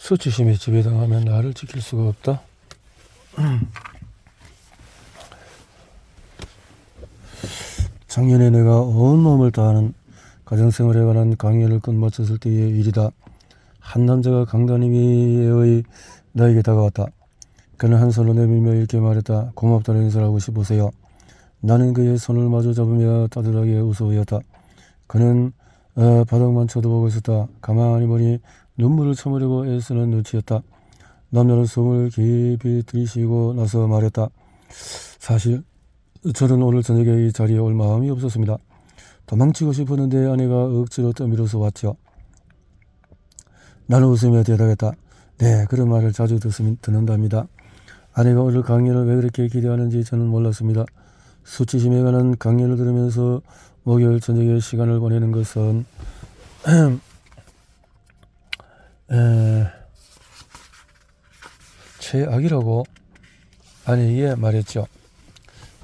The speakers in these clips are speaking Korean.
수치심에 지배당하면 나를 지킬 수가 없다. 작년에 내가 온몸을 다하는 가정생활에 관한 강의를 끝마쳤을 때의 일이다. 한 남자가 강다니미의 나에게 다가왔다. 그는 한 손을 내밀며 이렇게 말했다. 고맙다는 인사를 하고 싶으세요. 나는 그의 손을 마주 잡으며 따뜻하게 웃어보였다. 그는 바닥만 쳐다보고 있었다. 가만히 보니 눈물을 참으려고 애쓰는 눈치였다. 남자는 숨을 깊이 들이쉬고 나서 말했다. 사실 저는 오늘 저녁에 이 자리에 올 마음이 없었습니다. 도망치고 싶었는데 아내가 억지로 떠밀어서 왔죠. 나는 웃으며 대답했다. 네, 그런 말을 자주 듣는답니다. 아내가 오늘 강연을 왜 그렇게 기대하는지 저는 몰랐습니다. 수치심에 관한 강연을 들으면서 목요일 저녁에 시간을 보내는 것은 최악이라고 아내에게 말했죠.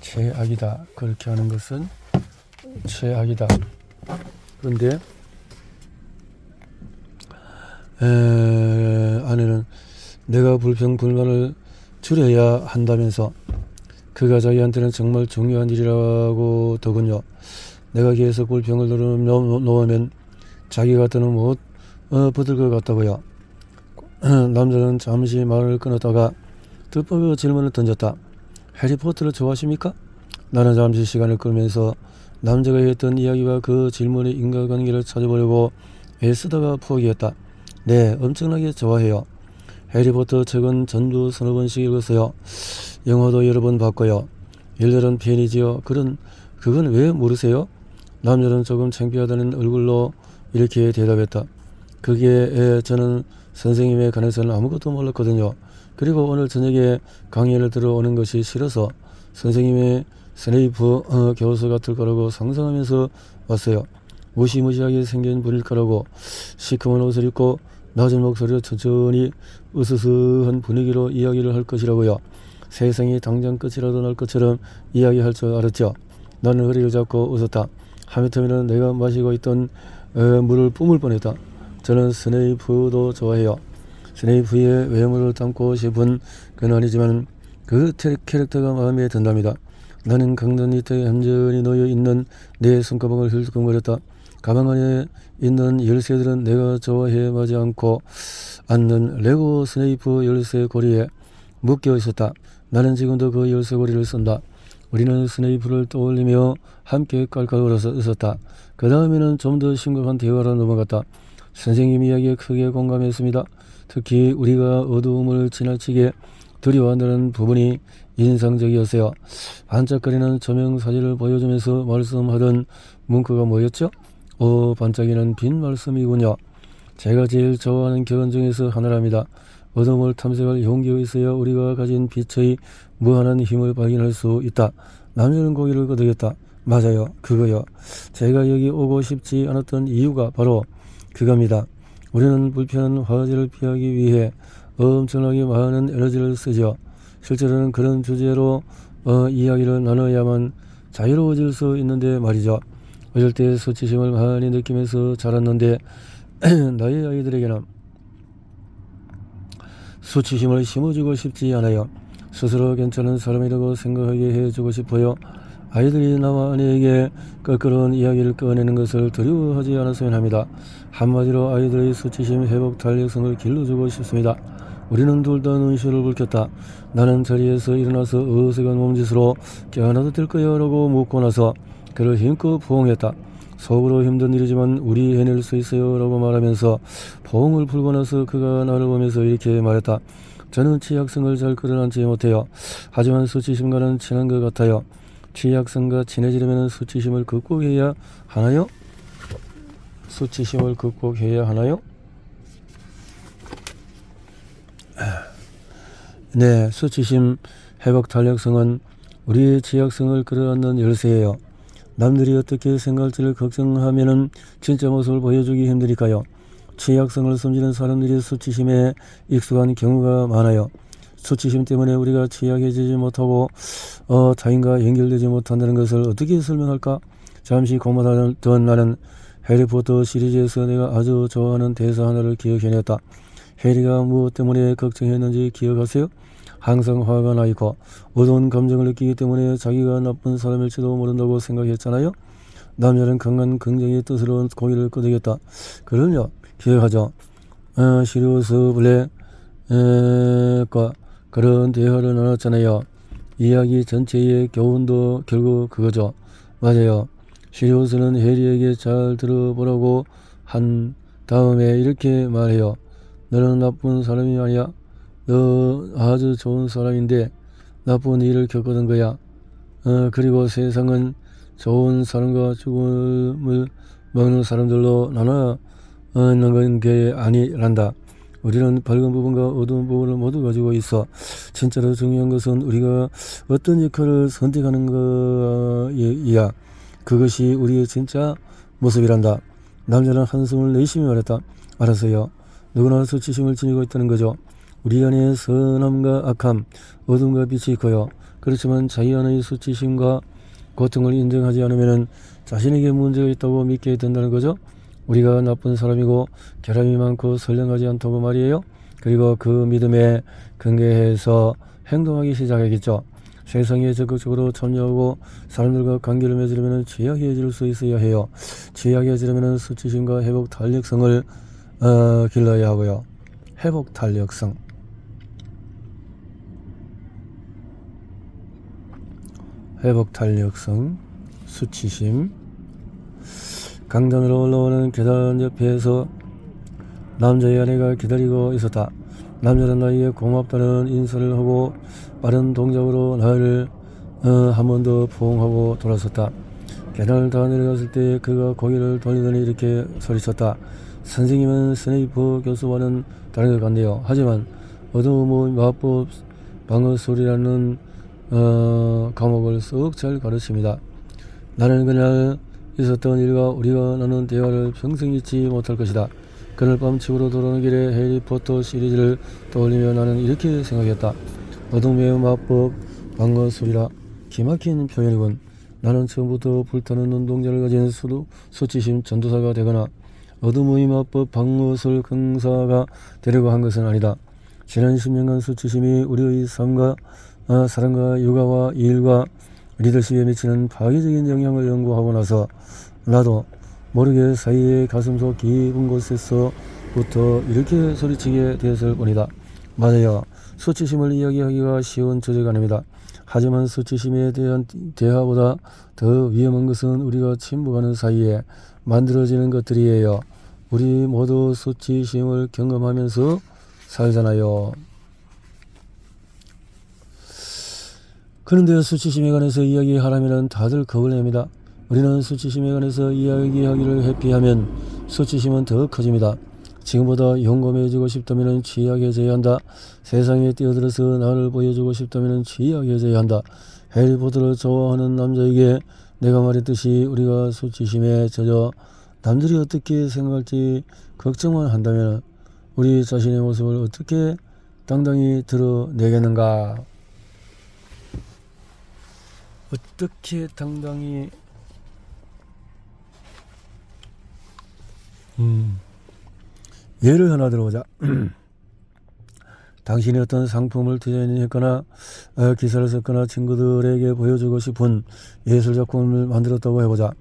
최악이다. 그렇게 하는 것은 최악이다. 그런데 아내는 내가 불평불만을 줄여야 한다면서 그가 자기한테는 정말 중요한 일이라고 더군요. 내가 계속 불평을 놓으면 자기 같으면 못 붙을 것 같다고요. 남자는 잠시 말을 끊었다가 뜻밖의 질문을 던졌다. 해리포터를 좋아하십니까? 나는 잠시 시간을 끌면서 남자가 했던 이야기와 그 질문의 인과관계를 찾아보려고 애쓰다가 포기했다. 네, 엄청나게 좋아해요. 해리포터 책은 전부 서너 번씩 읽었어요. 영화도 여러 번 봤고요. 일들은 팬이지요. 그건 왜 모르세요? 남자는 조금 창피하다는 얼굴로 이렇게 대답했다. 그게 저는 선생님에 관해서는 아무것도 몰랐거든요. 그리고 오늘 저녁에 강의를 들어오는 것이 싫어서 선생님의 스네이프 교수 같을 거라고 상상하면서 왔어요. 무시무시하게 생긴 분일 거라고. 시커먼 옷을 입고 낮은 목소리로 천천히 으스스한 분위기로 이야기를 할 것이라고요. 세상이 당장 끝이라도 날 것처럼 이야기할 줄 알았죠. 나는 허리를 잡고 웃었다. 하마터면 내가 마시고 있던 물을 뿜을 뻔했다. 저는 스네이프도 좋아해요. 스네이프의 외모를 닮고 싶은 건 아니지만 그 캐릭터가 마음에 든답니다. 나는 강단 밑에 얌전히 놓여있는 내 손가방을 힐끔거렸다. 가방 안에 있는 열쇠들은 내가 좋아해 마지 않는 레고 스네이프 열쇠 고리에 묶여 있었다. 나는 지금도 그 열쇠 고리를 쓴다. 우리는 스네이프를 떠올리며 함께 깔깔 웃었다. 그 다음에는 좀 더 심각한 대화로 넘어갔다. 선생님 이야기에 크게 공감했습니다. 특히 우리가 어두움을 지나치게 두려워한다는 부분이 인상적이었어요. 반짝거리는 조명사진을 보여주면서 말씀하던 문구가 뭐였죠? 반짝이는 빈 말씀이군요. 제가 제일 좋아하는 결혼 중에서 하나랍니다. 어둠을 탐색할 용기가 있어야 우리가 가진 빛의 무한한 힘을 발견할 수 있다. 남자는 고개를 끄덕였다. 맞아요. 그거요. 제가 여기 오고 싶지 않았던 이유가 바로 그겁니다. 우리는 불편한 화제를 피하기 위해 엄청나게 많은 에너지를 쓰죠. 실제로는 그런 주제로 이야기를 나눠야만 자유로워질 수 있는데 말이죠. 어릴 때 수치심을 많이 느끼면서 자랐는데 나의 아이들에게는 수치심을 심어주고 싶지 않아요. 스스로 괜찮은 사람이라고 생각하게 해주고 싶어요. 아이들이 나와 아내에게 껄끄러운 이야기를 꺼내는 것을 두려워하지 않았으면 합니다. 한마디로 아이들의 수치심 회복 탄력성을 길러주고 싶습니다. 우리는 둘 다 눈시울을 붉혔다. 나는 자리에서 일어나서 어색한 몸짓으로 껴안아도 될까요? 라고 묻고 나서 그를 힘껏 포옹했다. 속으로 힘든 일이지만 우리 해낼 수 있어요 라고 말하면서 포옹을 풀고 나서 그가 나를 보면서 이렇게 말했다. 저는 취약성을 잘 끌어안지 못해요. 하지만 수치심과는 친한 것 같아요. 취약성과 친해지려면 수치심을 극복해야 하나요? 수치심을 극복해야 하나요? 네, 수치심 회복 탄력성은 우리의 취약성을 끌어안는 열쇠예요. 남들이 어떻게 생각할지를 걱정하면은 진짜 모습을 보여주기 힘드니까요. 취약성을 숨기는 사람들이 수치심에 익숙한 경우가 많아요. 수치심 때문에 우리가 취약해지지 못하고 타인과 연결되지 못한다는 것을 어떻게 설명할까? 잠시 고민하던 나는 해리포터 시리즈에서 내가 아주 좋아하는 대사 하나를 기억해냈다. 해리가 무엇 때문에 걱정했는지 기억하세요? 항상 화가 나 있고 어두운 감정을 느끼기 때문에 자기가 나쁜 사람일지도 모른다고 생각했잖아요. 남자는 강한 긍정의 뜻으로 고개를 끄덕였다. 그럼요. 기억하죠. 시리우스 블랙과 그런 대화를 나눴잖아요. 이야기 전체의 교훈도 결국 그거죠. 맞아요. 시리우스는 해리에게 잘 들어보라고 한 다음에 이렇게 말해요. 너는 나쁜 사람이 아니야. 너 아주 좋은 사람인데 나쁜 일을 겪었던 거야. 그리고 세상은 좋은 사람과 죽음을 먹는 사람들로 나눠 있는 게 아니란다. 우리는 밝은 부분과 어두운 부분을 모두 가지고 있어. 진짜로 중요한 것은 우리가 어떤 역할을 선택하는 거야. 그것이 우리의 진짜 모습이란다. 남자는 한숨을 내쉬며 말했다. 알았어요. 누구나 수치심을 지니고 있다는 거죠. 우리 안에 선함과 악함, 어둠과 빛이 있고요. 그렇지만 자기 안의 수치심과 고통을 인정하지 않으면 자신에게 문제가 있다고 믿게 된다는 거죠. 우리가 나쁜 사람이고 결함이 많고 선량하지 않다고 말이에요. 그리고 그 믿음에 근거해서 행동하기 시작하겠죠. 세상에 적극적으로 참여하고 사람들과 관계를 맺으려면 취약해질 수 있어야 해요. 취약해지려면 수치심과 회복 탄력성을 길러야 하고요. 회복 탄력성. 회복 탄력성, 수치심. 강단으로 올라오는 계단 옆에서 남자의 아내가 기다리고 있었다. 남자는 나에게 고맙다는 인사를 하고 빠른 동작으로 나를 한 번 더 포옹하고 돌아섰다. 계단을 다 내려갔을 때 그가 고개를 돌리더니 이렇게 소리쳤다. 선생님은 스네이프 교수와는 다른 것 같네요. 하지만 어두움의 마법 방어술이라는 과목을 썩 잘 가르칩니다. 나는 그날 있었던 일과 우리가 나눈 대화를 평생 잊지 못할 것이다. 그날 밤 집으로 돌아오는 길에 해리포터 시리즈를 떠올리며 나는 이렇게 생각했다. 어둠의 마법 방어술이라 기막힌 표현이군. 나는 처음부터 불타는 눈동자를 가진 수치심 전도사가 되거나 어둠의 마법 방어술 강사가 되려고 한 것은 아니다. 지난 10년간 수치심이 우리의 삶과 사랑과 육아와 일과 리더십에 미치는 파괴적인 영향을 연구하고 나서 나도 모르게 사이의 가슴속 깊은 곳에서부터 이렇게 소리치게 되었을 뿐이다. 맞아요. 수치심을 이야기하기가 쉬운 주제가 아닙니다. 하지만 수치심에 대한 대화보다 더 위험한 것은 우리가 침묵하는 사이에 만들어지는 것들이에요. 우리 모두 수치심을 경험하면서 살잖아요. 그런데 수치심에 관해서 이야기하라면 다들 겁을 냅니다. 우리는 수치심에 관해서 이야기하기를 회피하면 수치심은 더 커집니다. 지금보다 용감해지고 싶다면 취약해져야 한다. 세상에 뛰어들어서 나를 보여주고 싶다면 취약해져야 한다. 해리포터를 좋아하는 남자에게 내가 말했듯이 우리가 수치심에 젖어 남들이 어떻게 생각할지 걱정만 한다면 우리 자신의 모습을 어떻게 당당히 드러내겠는가? 어떻게 당당히 예를 하나 들어보자. 당신이 어떤 상품을 디자인했거나 기사를 썼거나 친구들에게 보여주고 싶은 예술작품을 만들었다고 해보자.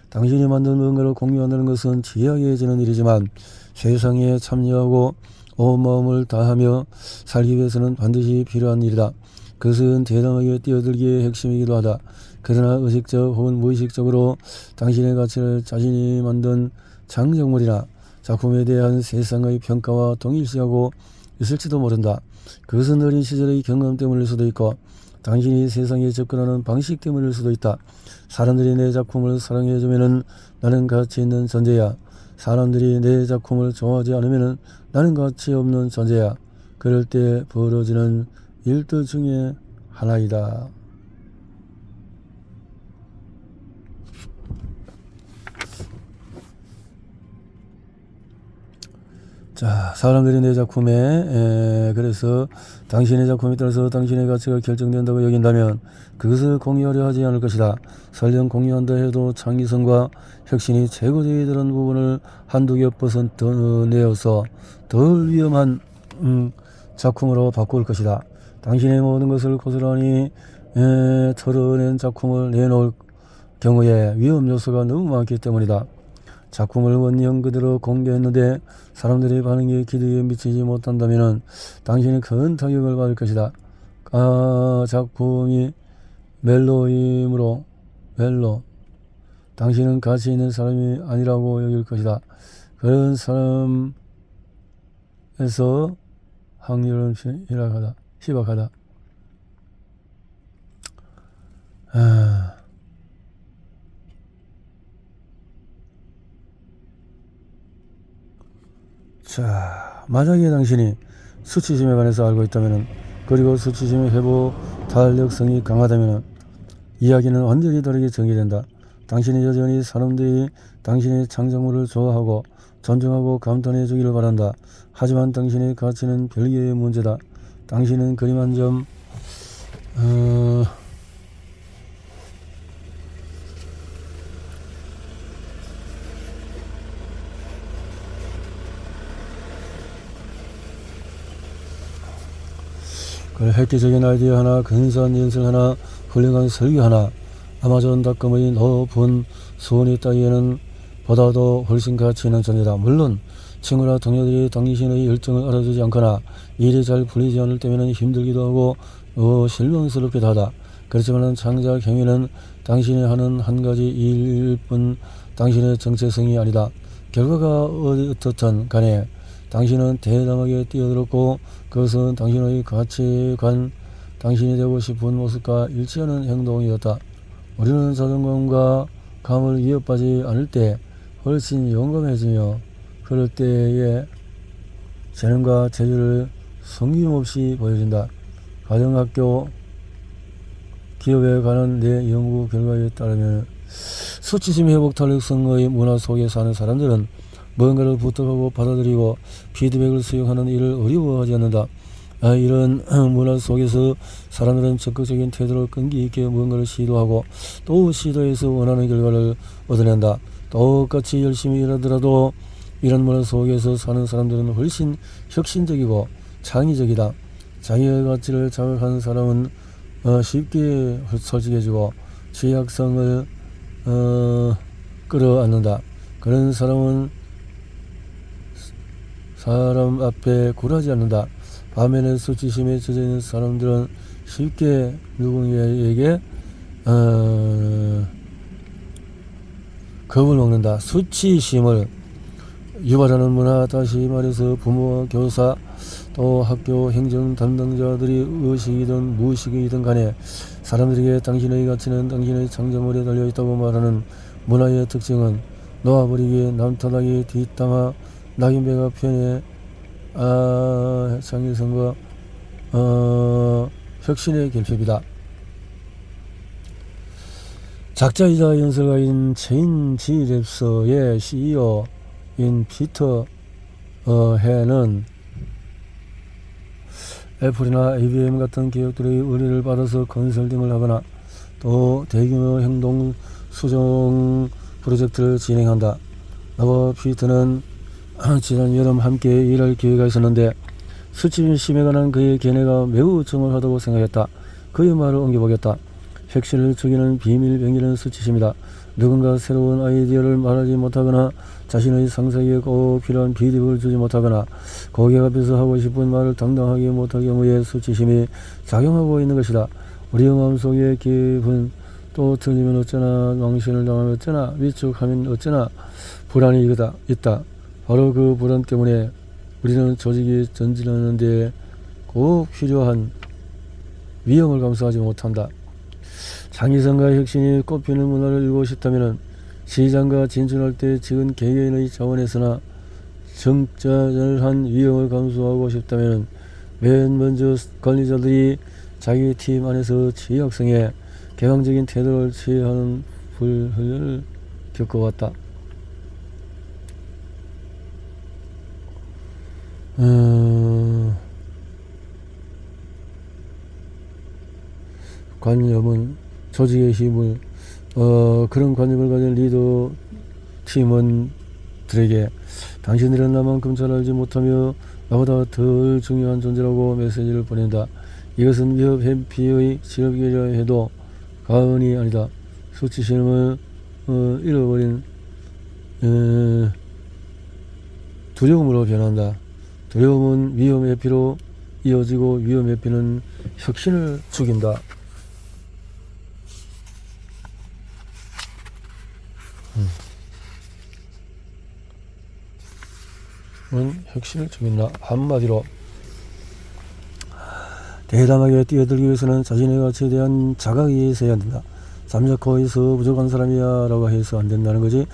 당신이 만든 뭔가를 공유한다는 것은 취약해지는 일이지만 세상에 참여하고 온 마음을 다하며 살기 위해서는 반드시 필요한 일이다. 그것은 대담하게 뛰어들기의 핵심이기도 하다. 그러나 의식적 혹은 무의식적으로 당신의 가치를 자신이 만든 창작물이나 작품에 대한 세상의 평가와 동일시하고 있을지도 모른다. 그것은 어린 시절의 경험 때문일 수도 있고 당신이 세상에 접근하는 방식 때문일 수도 있다. 사람들이 내 작품을 사랑해주면 나는 가치 있는 존재야. 사람들이 내 작품을 좋아하지 않으면 나는 가치 없는 존재야. 그럴 때 벌어지는 일들 중에 하나이다. 자, 사람들이 내 작품에 그래서 당신의 작품에 따라서 당신의 가치가 결정된다고 여긴다면 그것을 공유하려 하지 않을 것이다. 설령 공유한다 해도 창의성과 혁신이 제거되어야 되는 부분을 한두 개 벗어내어서 덜 위험한 작품으로 바꿀 것이다. 당신의 모든 것을 고스란히 털어낸 작품을 내놓을 경우에 위험 요소가 너무 많기 때문이다. 작품을 원형 그대로 공개했는데 사람들의 반응이 기대에 미치지 못한다면 당신이 큰 타격을 받을 것이다. 작품이 멜로 당신은 가치 있는 사람이 아니라고 여길 것이다. 그런 사람에서 확률은 희박하다. 자, 만약에 당신이 수치심에 관해서 알고 있다면, 그리고 수치심의 회복 탄력성이 강하다면 이야기는 완전히 다르게 전개된다. 당신이 여전히 사람들이 당신의 창작물을 좋아하고 존중하고 감탄해 주기를 바란다. 하지만 당신의 가치는 별개의 문제다. 당신은 그림 한 점 획기적인 아이디어 하나, 근사한 연설 하나, 훌륭한 설교 하나, 아마존닷컴의 높은 수온이 따위에는 보다도 훨씬 가치 있는 존재다. 물론 친구나 동료들이 당신의 열정을 알아주지 않거나 일이 잘 풀리지 않을 때면 힘들기도 하고 실망스럽기도 하다. 그렇지만 창작 행위는 당신이 하는 한 가지 일일 뿐 당신의 정체성이 아니다. 결과가 어떻든 간에 당신은 대담하게 뛰어들었고 그것은 당신의 가치관, 당신이 되고 싶은 모습과 일치하는 행동이었다. 우리는 자존감과 감을 위협하지 않을 때 훨씬 용감해지며 그럴 때의 재능과 재주를 숨김없이 보여준다. 가정학교, 기업에 관한 내 연구 결과에 따르면 수치심 회복 탄력성의 문화 속에 사는 사람들은 뭔가를 부탁하고 받아들이고 피드백을 수용하는 일을 어려워하지 않는다. 이런 문화 속에서 사람들은 적극적인 태도로 끈기 있게 무언가를 시도하고 또 시도해서 원하는 결과를 얻어낸다. 똑같이 열심히 일하더라도 이런 문화 속에서 사는 사람들은 훨씬 혁신적이고 창의적이다. 자기의 가치를 자각하는 사람은 쉽게 솔직해지고 취약성을 끌어안는다. 그런 사람은 사람 앞에 굴하지 않는다. 반면에 수치심에 젖어있는 사람들은 쉽게 누군가에게 겁을 먹는다. 수치심을 유발하는 문화, 다시 말해서 부모와 교사 또 학교 행정 담당자들이 의식이든 무의식이든 간에 사람들에게 당신의 가치는 당신의 창작물에 달려있다고 말하는 문화의 특징은 놓아버리기에 남탓하기 뒷담화 낙인배가 편에 창의성과 혁신의 결핍이다. 작자이자 연설가인 체인지랩서의 CEO인 피터 해는 애플이나 IBM 같은 기업들의 의뢰를 받아서 컨설팅을 하거나 또 대규모 행동 수정 프로젝트를 진행한다. 나와 피터는 지난 여름 함께 일할 기회가 있었는데 수치심에 관한 그의 견해가 매우 정확하다고 생각했다. 그의 말을 옮겨보겠다. 혁신을 죽이는 비밀병기는 수치심이다. 누군가 새로운 아이디어를 말하지 못하거나 자신의 상사에게 꼭 필요한 비립을 주지 못하거나 고객 앞에서 하고 싶은 말을 당당하게 못할 경우에 수치심이 작용하고 있는 것이다. 우리의 마음속의 기분, 또 틀리면 어쩌나, 망신을 당하면 어쩌나, 위축하면 어쩌나 불안이 있다. 바로 그 불안 때문에 우리는 조직이 전진하는 데 꼭 필요한 위험을 감수하지 못한다. 창의성과 혁신이 꽃피는 문화를 이루고 싶다면 시장과 진출할 때 지금 개개인의 자원에서나 적절한 위험을 감수하고 싶다면 맨 먼저 관리자들이 자기 팀 안에서 취약성에 개방적인 태도를 취해야 하는 불훈련을 겪어왔다. 관념은 조직의 힘을 그런 관념을 가진 리더 팀원들에게 당신들은 나만큼 잘 알지 못하며 나보다 덜 중요한 존재라고 메시지를 보낸다. 이것은 위협 회피의 직업이라 해도 과언이 아니다. 수치심을 잃어버린 두려움으로 변한다. 두려움은 위험 회피로 이어지고 위험 회피는 혁신을 죽인다. 혁신을 죽인다. 한마디로 대담하게 뛰어들기 위해서는 자신의 가치에 대한 자각이 있어야 된다. 잠자코 있어 부족한 사람이야 라고 해서 안 된다는 거지.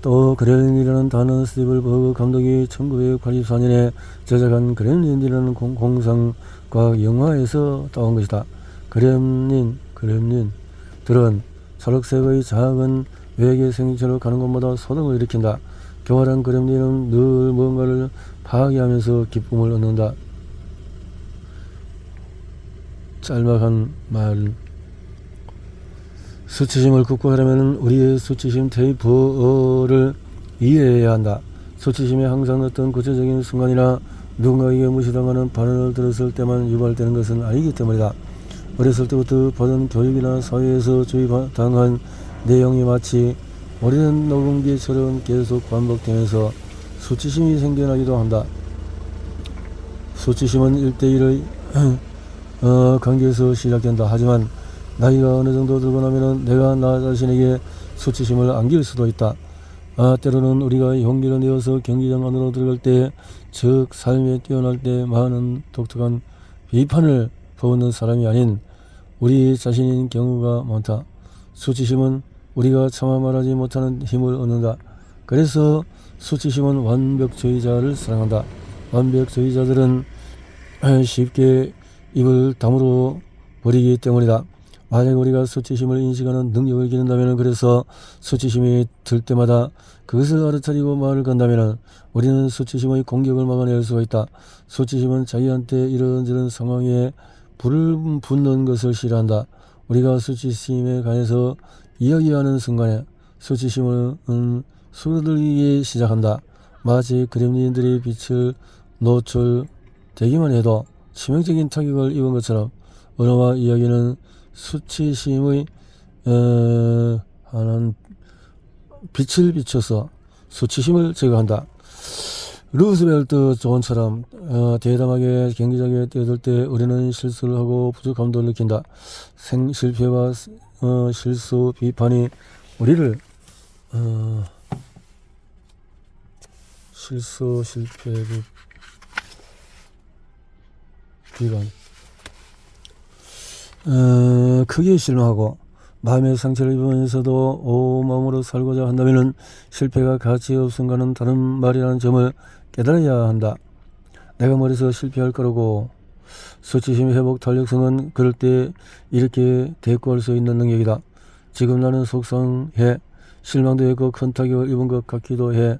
또 그렘린이라는 단어 스티븐 버그 감독이 1984년에 제작한 그렘린이라는 공상과학 영화에서 따온 것이다. 그렘린들은 초록색의 작은 외계 생물체로 가는 곳마다 소동을 일으킨다. 교활한 그렘린은 늘 뭔가를 파괴하면서 기쁨을 얻는다. 짤막한 말. 수치심을 극복하려면 우리의 수치심 테이프를 이해해야 한다. 수치심이 항상 어떤 구체적인 순간이나 누군가에게 무시당하는 반응을 들었을 때만 유발되는 것은 아니기 때문이다. 어렸을 때부터 받은 교육이나 사회에서 주의당한 내용이 마치 오래된 녹음기처럼 계속 반복되면서 수치심이 생겨나기도 한다. 수치심은 1대1의 관계에서 시작된다. 하지만 나이가 어느 정도 들고 나면은 내가 나 자신에게 수치심을 안길 수도 있다. 때로는 우리가 용기를 내어서 경기장 안으로 들어갈 때, 즉 삶에 뛰어날 때 많은 독특한 비판을 퍼붓는 사람이 아닌 우리 자신인 경우가 많다. 수치심은 우리가 차마 말하지 못하는 힘을 얻는다. 그래서 수치심은 완벽주의자를 사랑한다. 완벽주의자들은 쉽게 입을 다물어 버리기 때문이다. 만약 우리가 수치심을 인식하는 능력을 기른다면, 그래서 수치심이 들 때마다 그것을 알아차리고 말을 건다면 우리는 수치심의 공격을 막아낼 수가 있다. 수치심은 자기한테 이런저런 상황에 불을 붙는 것을 싫어한다. 우리가 수치심에 관해서 이야기하는 순간에 수치심은 수그러들기 시작한다. 마치 그렘린들이 빛을 노출되기만 해도 치명적인 타격을 입은 것처럼 언어와 이야기는 수치심의 하는 빛을 비춰서 수치심을 제거한다. 루스벨트 존처럼 대담하게 경기장에 뛰어들 때 우리는 실수를 하고 부족함도 느낀다. 실패와 실수 비판이 우리를 실수 실패 비판 크게 실망하고 마음의 상처를 입으면서도 온마음으로 살고자 한다면 실패가 가치 없음과는 다른 말이라는 점을 깨달아야 한다. 내가 머리에서 실패할 거라고. 수치심 회복 탄력성은 그럴 때 이렇게 대꾸할 수 있는 능력이다. 지금 나는 속상해. 실망도 했고 큰 타격을 입은 것 같기도 해.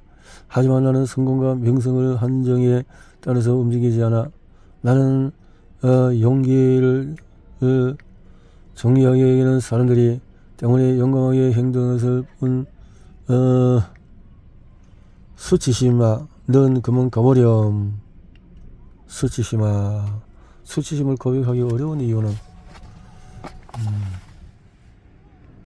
하지만 나는 성공과 명성을 한정에 따라서 움직이지 않아. 나는 용기를 정리하게 여기는 사람들이 때문에 용감하게 행동한 것을 본 수치심아, 넌 그만 가버렴. 수치심아. 수치심을 고백하기 어려운 이유는